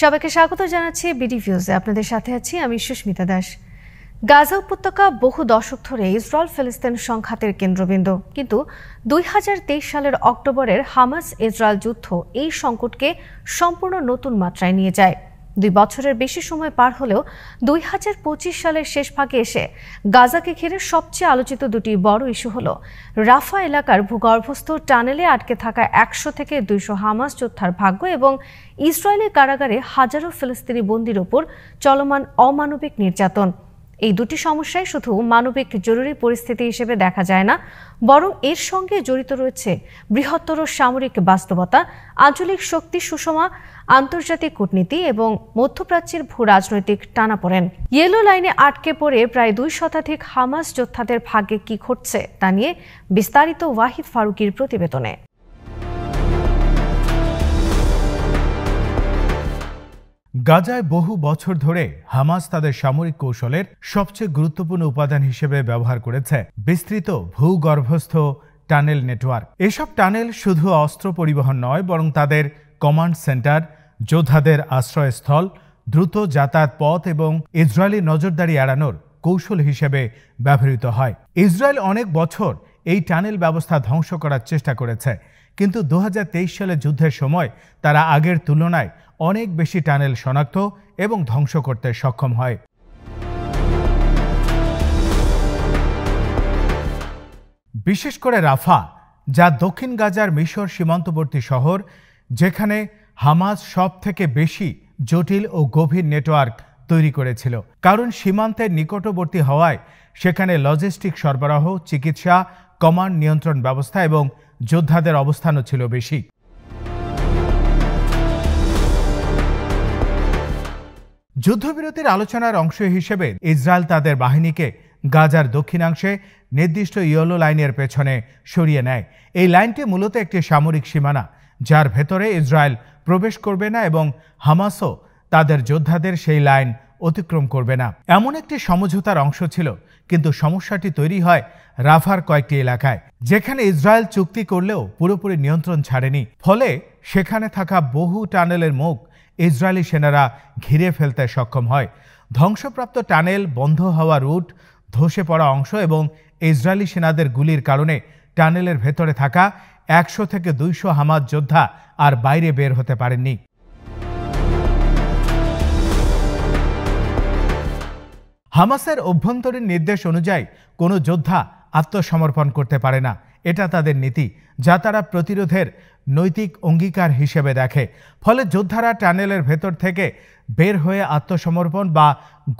সবাইকে স্বাগত জানাচ্ছি বিডি ভিউজে। আপনাদের সাথে আছি আমি সুস্মিতা দাস। গাজা উপত্যকা বহু দশক ধরে ইসরায়েল ফিলিস্তিন সংঘাতের কেন্দ্রবিন্দু, কিন্তু 2023 সালের অক্টোবরের হামাস ইসরায়েল যুদ্ধ এই সংকটকে সম্পূর্ণ নতুন মাত্রায় নিয়ে যায়। 2 বছরের বেশি সময় পার হলেও 2025 সালের শেষ ভাগে এসে গাজাকে ঘিরে সবচেয়ে আলোচিত দুটি বড় ইস্যু হলো রাফা এলাকার ভূগর্ভস্থ টানেলে আটকে থাকা 100 থেকে 200 হামাস যোদ্ধার ভাগ্য এবং ইসরায়েলি কারাগারে হাজারো ফিলিস্তিনি বন্দীর ওপর চলমান অমানবিক নির্যাতন। এই দুটি সমস্যায় শুধু মানবিক জরুরি পরিস্থিতি হিসেবে দেখা যায় না, বরং এর সঙ্গে জড়িত রয়েছে বৃহত্তর সামরিক বাস্তবতা, আঞ্চলিক শক্তি সুষমা, আন্তর্জাতিক কূটনীতি এবং মধ্যপ্রাচ্যের ভূ রাজনৈতিক টানাপোড়েন। ইয়েলো লাইনে আটকে পড়ে প্রায় 2 শতাধিক হামাস যোদ্ধাদের ভাগ্যে কি ঘটছে তা নিয়ে বিস্তারিত ওয়াহিদ ফারুকির প্রতিবেদনে। গাজায় বহু বছর ধরে হামাস তাদের সামরিক কৌশলের সবচেয়ে গুরুত্বপূর্ণ উপাদান হিসেবে ব্যবহার করেছে বিস্তৃত ভূগর্ভস্থ টানেল নেটওয়ার্ক। এসব টানেল শুধু অস্ত্র পরিবহন নয়, বরং তাদের কমান্ড সেন্টার, যোদ্ধাদের আশ্রয়স্থল, দ্রুত যাতায়াত পথ এবং ইসরায়েলি নজরদারি এড়ানোর কৌশল হিসেবে ব্যবহৃত হয়। ইসরায়েল অনেক বছর এই টানেল ব্যবস্থা ধ্বংস করার চেষ্টা করেছে, কিন্তু 2023 সালের যুদ্ধের সময় তারা আগের তুলনায় অনেক বেশি টানেল শনাক্ত এবং ধ্বংস করতে সক্ষম হয়। বিশেষ করে রাফা, যা দক্ষিণ গাজার মিশর সীমান্তবর্তী শহর, যেখানে হামাস সব থেকে বেশি জটিল ও গভীর নেটওয়ার্ক তৈরি করেছিল, কারণ সীমান্তের নিকটবর্তী হওয়ায় সেখানে লজিস্টিক সরবরাহ, চিকিৎসা, কমান্ড নিয়ন্ত্রণ ব্যবস্থা এবং যোদ্ধাদের অবস্থানও ছিল বেশি। যুদ্ধবিরতির আলোচনার অংশ হিসেবে ইসরায়েল তাদের বাহিনীকে গাজার দক্ষিণাংশে নির্দিষ্ট ইয়েলো লাইনের পেছনে সরিয়ে নেয়। এই লাইনটি মূলত একটি সামরিক সীমানা, যার ভেতরে ইসরায়েল প্রবেশ করবে না এবং হামাসও তাদের যোদ্ধাদের সেই লাইন অতিক্রম করবে না। এমন একটি সমঝোতার অংশ ছিল, কিন্তু সমস্যাটি তৈরি হয় রাফার কয়েকটি এলাকায়, যেখানে ইসরায়েল চুক্তি করলেও পুরোপুরি নিয়ন্ত্রণ ছাড়েনি। ফলে সেখানে থাকা বহু টানেলের মুখ ইসরায়েলি সেনারা ঘিরে ফেলতে সক্ষম হয়। ধ্বংসপ্রাপ্ত টানেল, বন্ধ হওয়া রুট, ধসে পড়া অংশ এবং ইসরায়েলি সেনাদের গুলির কারণে টানেলের ভেতরে থাকা 100 থেকে 200 হামাস যোদ্ধা আর বাইরে বের হতে পারেননি। হামাসের অভ্যন্তরীণ নির্দেশ অনুযায়ী কোনো যোদ্ধা আত্মসমর্পণ করতে পারে না। এটা তাদের নীতি, যা তারা প্রতিরোধের নৈতিক অঙ্গীকার হিসেবে দেখে। ফলে যোদ্ধারা টানেলের ভেতর থেকে বের হয়ে আত্মসমর্পণ বা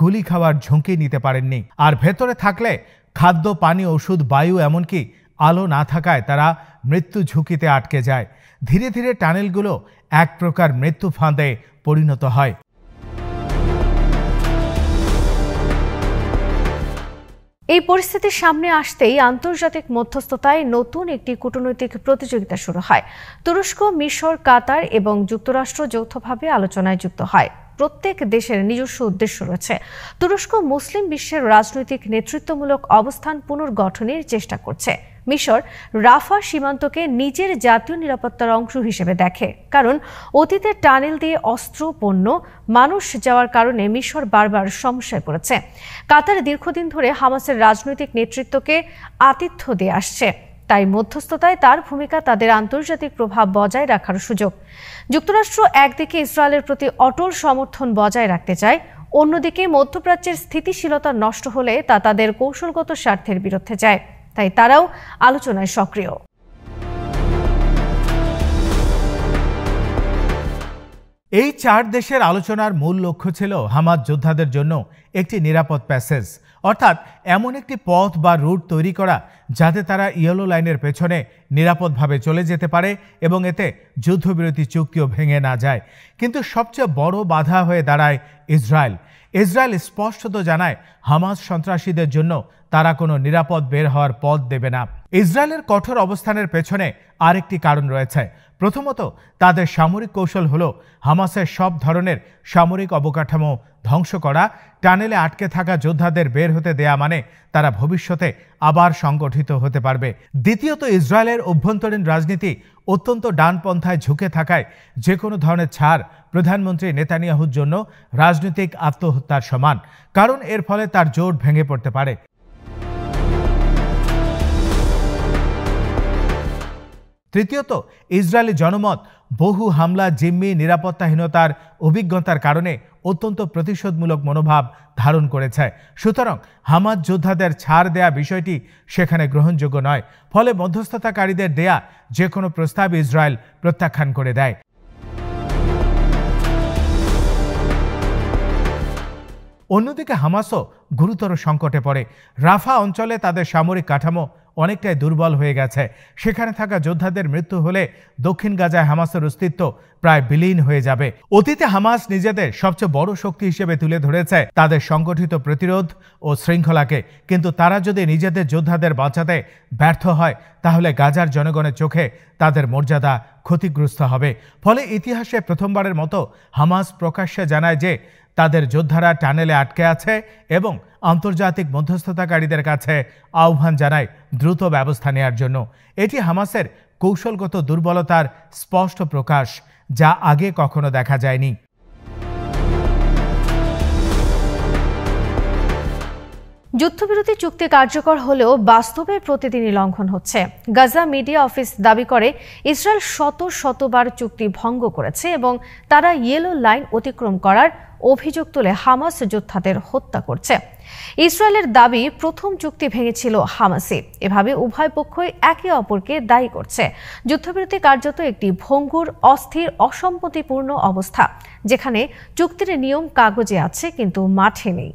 গুলি খাওয়ার ঝুঁকি নিতে পারেননি। আর ভেতরে থাকলে খাদ্য, পানি, ওষুধ, বায়ু, এমনকি আলো না থাকায় তারা মৃত্যু ঝুঁকিতে আটকে যায়। ধীরে ধীরে টানেলগুলো এক প্রকার মৃত্যু ফাঁদে পরিণত হয়। এই পরিস্থিতির সামনে আসতেই আন্তর্জাতিক মধ্যস্থতায় নতুন একটি কূটনৈতিক প্রতিযোগিতা শুরু হয়। তুরস্ক, মিশর, কাতার এবং যুক্তরাষ্ট্র যৌথভাবে আলোচনায় যুক্ত হয়। প্রত্যেক দেশের নিজস্ব উদ্দেশ্য রয়েছে। তুরস্ক মুসলিম বিশ্বের রাজনৈতিক নেতৃত্বমূলক অবস্থান পুনর্গঠনের চেষ্টা করছে। মিশর রাফা সীমান্তকে নিজের জাতীয় নিরাপত্তার অংশ হিসেবে দেখে, কারণ অতীতে টানেল দিয়ে অস্ত্র, পণ্য, মানুষ যাওয়ার কারণে মিশর বারবার সমস্যায় পড়েছে। কাতার দীর্ঘদিন ধরে হামাসের রাজনৈতিক নেতৃত্বকে আতিথ্য দিয়ে আসছে, তাই মধ্যস্থতায় তার ভূমিকা তাদের আন্তর্জাতিক প্রভাব বজায় রাখার সুযোগ। যুক্তরাষ্ট্র একদিকে ইসরায়েলের প্রতি অটল সমর্থন বজায় রাখতে চায়, অন্যদিকে মধ্যপ্রাচ্যের স্থিতিশীলতা নষ্ট হলে তা তাদের কৌশলগত স্বার্থের বিরুদ্ধে যায়, তাই তারাও আলোচনায় সক্রিয়। এই 4 দেশের আলোচনার মূল লক্ষ্য ছিল হামাস যোদ্ধাদের জন্য একটি নিরাপদ প্যাসেজ, অর্থাৎ এমন একটি পথ বা রুট তৈরি করা যাতে তারা ইয়েলো লাইনের পেছনে নিরাপদভাবে চলে যেতে পারে এবং এতে যুদ্ধবিরতি চুক্তিও ভেঙে না যায়। কিন্তু সবচেয়ে বড় বাধা হয়ে দাঁড়ায় ইসরায়েল। ইসরায়েল স্পষ্টত জানায় হামাস সন্ত্রাসীদের জন্য তারা কোনো নিরাপদ বের হওয়ার পথ দেবে না। ইসরায়েলের কঠোর অবস্থানের পেছনে আরেকটি কারণ রয়েছে। প্রথমত, তাদের সামরিক কৌশল হলো হামাসের সব ধরনের সামরিক অবকাঠামো ধ্বংস করা। টানেলে আটকে থাকা যোদ্ধাদের বের হতে দেয়া মানে তারা ভবিষ্যতে আবার সংগঠিত হতে পারবে। দ্বিতীয়ত, ইসরায়েলের অভ্যন্তরীণ রাজনীতি অত্যন্ত ডানপন্থায় ঝুঁকে থাকায় যে কোনো ধরনের ছাড় প্রধানমন্ত্রী নেতানিয়াহুর জন্য রাজনৈতিক আত্মহত্যার সমান, কারণ এর ফলে তার জোট ভেঙে পড়তে পারে। তৃতীয়ত, ইসরায়েলি জনমত বহু হামলা, জিম্মি, নিরাপত্তাহীনতার অভিজ্ঞতার কারণে অত্যন্ত প্রতিশোধমূলক মনোভাব ধারণ করেছে। সুতরাং হামাস যোদ্ধাদের ছাড় দেয়া বিষয়টি সেখানে গ্রহণযোগ্য নয়। ফলে মধ্যস্থতাকারীদের দেয়া যে কোনো প্রস্তাব ইসরায়েল প্রত্যাখ্যান করে দেয়। অন্যদিকে হামাসও গুরুতর সংকটে পড়ে। রাফা অঞ্চলে তাদের সামরিক কাঠামো অনেকটাই দুর্বল হয়ে গেছে। সেখানে থাকা যোদ্ধাদের মৃত্যু হলে দক্ষিণ গাজায় হামাসের অস্তিত্ব প্রায় বিলীন হয়ে যাবে। অতীতে হামাস নিজেদের সবচেয়ে বড় শক্তি হিসেবে তুলে ধরেছে তাদের সংগঠিত প্রতিরোধ ও শৃঙ্খলাকে, কিন্তু তারা যদি নিজেদের যোদ্ধাদের বাঁচাতে ব্যর্থ হয় তাহলে গাজার জনগণের চোখে তাদের মর্যাদা ক্ষতিগ্রস্ত হবে। ফলে ইতিহাসে প্রথমবারের মতো হামাস প্রকাশ্যে জানায় যে তাদের যোদ্ধারা টানেলে আটকে আছে এবং আন্তর্জাতিক মধ্যস্থতাকারীদের কাছে আহ্বান জানায় দ্রুত ব্যবস্থা নেওয়ার জন্য। এটি হামাসের কৌশলগত দুর্বলতার স্পষ্ট প্রকাশ, যা আগে কখনো দেখা যায়নি। যুদ্ধবিরতি চুক্তি কার্যকর হলেও বাস্তবে প্রতিদিনই লঙ্ঘন হচ্ছে। গাজা মিডিয়া অফিস দাবি করে ইসরায়েল শতবার চুক্তি ভঙ্গ করেছে এবং তারা ইয়েলো লাইন অতিক্রম করার অভিযোগ তুলে হামাস যোদ্ধাদের হত্যা করছে। ইসরায়েলের দাবি প্রথম চুক্তি ভেঙেছিল হামাসই। এভাবে উভয় পক্ষই একে অপরকে দায়ী করছে। যুদ্ধবিরতি কার্যত একটি ভঙ্গুর, অস্থির, অসম্মতিপূর্ণ অবস্থা, যেখানে চুক্তির নিয়ম কাগজে আছে কিন্তু মাঠে নেই।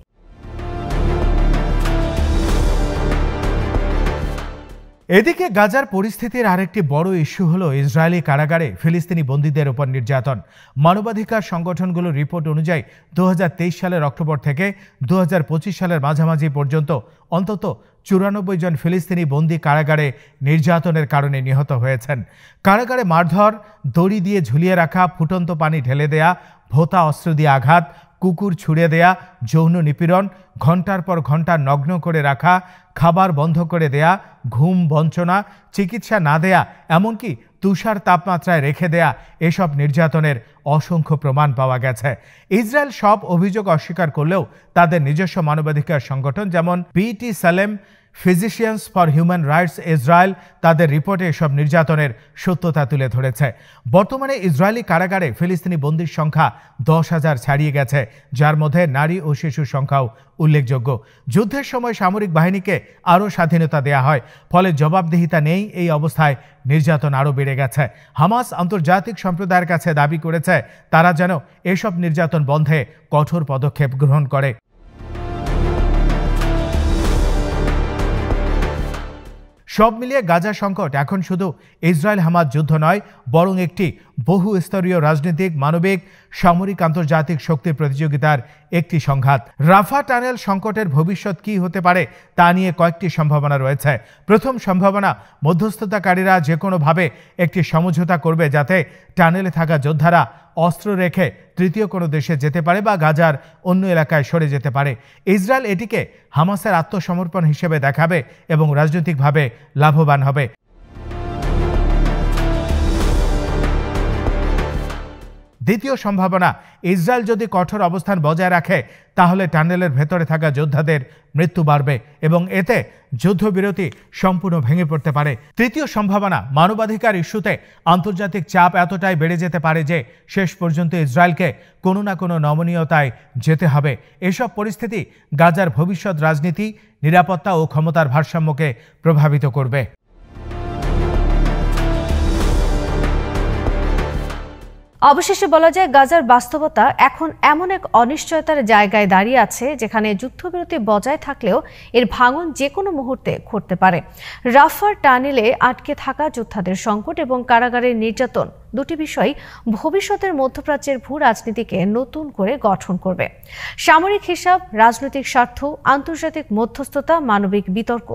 এদিকে গাজার পরিস্থিতির আরেকটি বড় ইস্যু হলো ইসরায়েলি কারাগারে ফিলিস্তিনি বন্দীদের উপর নির্যাতন। মানবাধিকার সংগঠনগুলোর রিপোর্ট অনুযায়ী 2023 সালের অক্টোবর থেকে 2025 সালের মাঝামাঝি পর্যন্ত অন্তত 94 জন ফিলিস্তিনি বন্দী কারাগারে নির্যাতনের কারণে নিহত হয়েছেন। কারাগারে মারধর, দড়ি দিয়ে ঝুলিয়ে রাখা, ফুটন্ত পানি ঢেলে দেয়া, ভোঁতা অস্ত্র দিয়ে আঘাত, কুকুর ছুঁড়ে দেয়া, যৌন নিপীড়ন, ঘন্টার পর ঘন্টা নগ্ন করে রাখা, খাবার বন্ধ করে দেয়া, ঘুম বঞ্চনা, চিকিৎসা না দেয়া, এমনকি তুষার তাপমাত্রায় রেখে দেয়া, এসব নির্যাতনের অসংখ্য প্রমাণ পাওয়া গেছে। ইসরায়েল সব অভিযোগ অস্বীকার করলেও তাদের নিজস্ব মানবাধিকার সংগঠন যেমন B'Tselem, physicians for human rights Israel তাদের রিপোর্টে এসব নির্যাতনের সত্যতা তুলে ধরেছে। বর্তমানে ইসরায়েলি কারাগারে ফিলিস্তিনি বন্দীর সংখ্যা 10,000 ছাড়িয়ে গেছে, যার মধ্যে নারী ও শিশুর সংখ্যাও উল্লেখযোগ্য। যুদ্ধের সময় সামরিক বাহিনীকে আরও স্বাধীনতা দেয়া হয়, ফলে জবাবদিহিতা নেই। এই অবস্থায় নির্যাতন আরও বেড়ে গেছে। হামাস আন্তর্জাতিক সম্প্রদায়ের কাছে দাবি করেছে তারা যেন এসব নির্যাতন বন্ধে কঠোর পদক্ষেপ গ্রহণ করে। সব মিলিয়ে গাজা সংকট এখন শুধু ইসরায়েল হামাস যুদ্ধ নয়, বরং একটি বহু স্তরীয় রাজনৈতিক, মানবিক, সামরিক আন্তর্জাতিক শক্তির প্রতিযোগিতার একটি সংঘাত। রাফা টানেল সংকটের ভবিষ্যৎ কী হতে পারে তা নিয়ে কয়েকটি সম্ভাবনা রয়েছে। প্রথম সম্ভাবনা, মধ্যস্থতাকারীরা যে কোনোভাবে একটি সমঝোতা করবে যাতে টানেলে থাকা যোদ্ধারা অস্ত্র রেখে তৃতীয় কোনো দেশে যেতে পারে বা গাজার অন্য এলাকায় সরে যেতে পারে। ইসরায়েল এটিকে হামাসের আত্মসমর্পণ হিসেবে দেখাবে এবং রাজনৈতিকভাবে লাভবান হবে। দ্বিতীয় সম্ভাবনা, ইসরায়েল যদি কঠোর অবস্থান বজায় রাখে তাহলে টানেলের ভেতরে থাকা যোদ্ধাদের মৃত্যু বাড়বে এবং এতে যুদ্ধবিরতি সম্পূর্ণ ভেঙে পড়তে পারে। তৃতীয় সম্ভাবনা, মানবাধিকার ইস্যুতে আন্তর্জাতিক চাপ এতটাই বেড়ে যেতে পারে যে শেষ পর্যন্ত ইসরায়েলকে কোনো না কোনো নমনীয়তায় যেতে হবে। এসব পরিস্থিতি গাজার ভবিষ্যৎ রাজনীতি, নিরাপত্তা ও ক্ষমতার ভারসাম্যকে প্রভাবিত করবে। অবশেষে বলা যায়, গাজার বাস্তবতা এখন এমন এক অনিশ্চয়তার জায়গায় দাঁড়িয়ে আছে যেখানে যুদ্ধবিরতি বজায় থাকলেও এর ভাঙন যে কোনো মুহূর্তে ঘটতে পারে। রাফার টানেলে আটকে থাকা যোদ্ধাদের সংকট এবং কারাগারের নির্যাতন দুটি বিষয় ভবিষ্যতের মধ্যপ্রাচ্যের ভূ রাজনীতিকে নতুন করে গঠন করবে। সামরিক হিসাব, রাজনৈতিক স্বার্থ, আন্তর্জাতিক মধ্যস্থতা, মানবিক বিতর্ক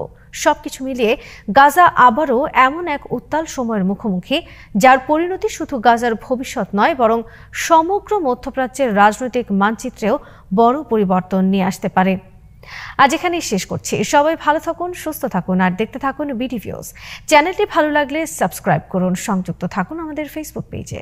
সবকিছু মিলিয়ে গাজা আবারও এমন এক উত্তাল সময়ের মুখোমুখি, যার পরিণতি শুধু গাজার ভবিষ্যৎ নয়, বরং সমগ্র মধ্যপ্রাচ্যের রাজনৈতিক মানচিত্রেও বড় পরিবর্তন নিয়ে আসতে পারে। আজ এখানেই শেষ করছি। সবাই ভালো থাকুন, সুস্থ থাকুন আর দেখতে থাকুন বিডি ভিউজ। চ্যানেলটি ভালো লাগলে সাবস্ক্রাইব করুন, সংযুক্ত থাকুন আমাদের ফেসবুক পেজে।